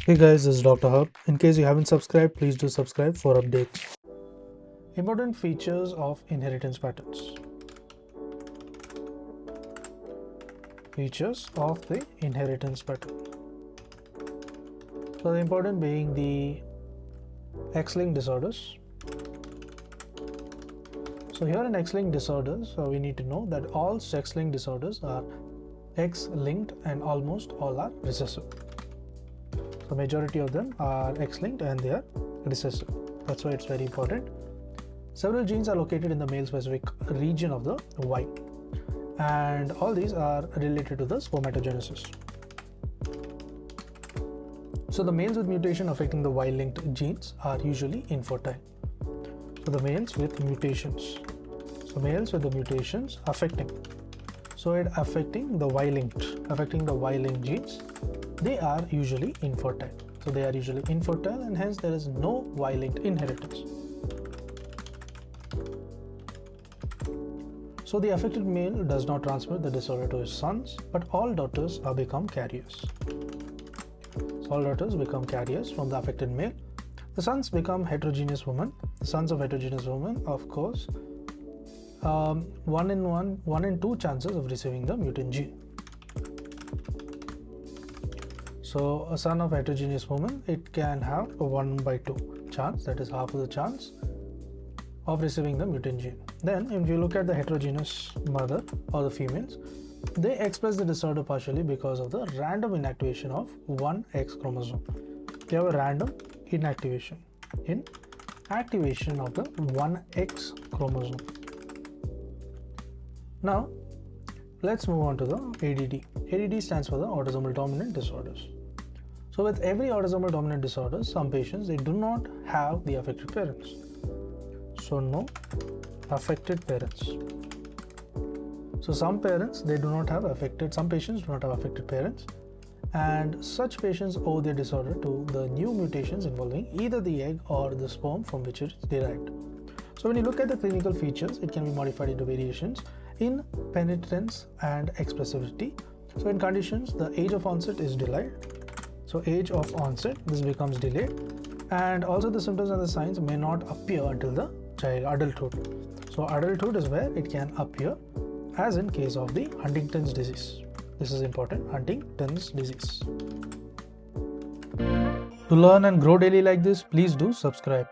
Hey guys, this is Dr. Hub. In case you haven't subscribed, please do subscribe for updates. Important features of inheritance patterns. Features of the inheritance pattern. So the important being the X-linked disorders. So here in X-linked disorders, we need to know that all sex-linked disorders are X-linked and almost all are recessive. So majority of them are X-linked and they are recessive. That's why it's very important. Several genes are located in the male-specific region of the Y, and all these are related to the spermatogenesis. So the males with mutation affecting the Y-linked genes are usually infertile. So the males with mutations. So males with the mutations affecting. So it affecting the Y-linked genes, they are usually infertile. So they are usually infertile and hence there is no Y-linked inheritance. So the affected male does not transmit the disorder to his sons, but all daughters become carriers. So all daughters become carriers from the affected male. The sons become heterogeneous women. The sons of heterogeneous women, of course, 1 in 2 chances of receiving the mutant gene. So a son of heterogeneous woman, it can have a 1/2 chance, that is half of the chance of receiving the mutant gene. Then if you look at the heterogeneous mother or the females, they express the disorder partially because of the random inactivation of one X chromosome. They have a random inactivation of the 1X chromosome. Now let's move on to the ADD. ADD stands for the autosomal dominant disorders. So with every autosomal dominant disorder, some patients, they do not have the affected parents. So no affected parents. So some patients do not have affected parents, and such patients owe their disorder to the new mutations involving either the egg or the sperm from which it is derived. So when you look at the clinical features, it can be modified into variations in penetrance and expressivity. So in conditions, the age of onset is delayed. So age of onset, this becomes delayed, and also the symptoms and the signs may not appear until the adulthood. So adulthood is where it can appear, as in case of the Huntington's disease. This is important, Huntington's disease. To learn and grow daily like this, please do subscribe.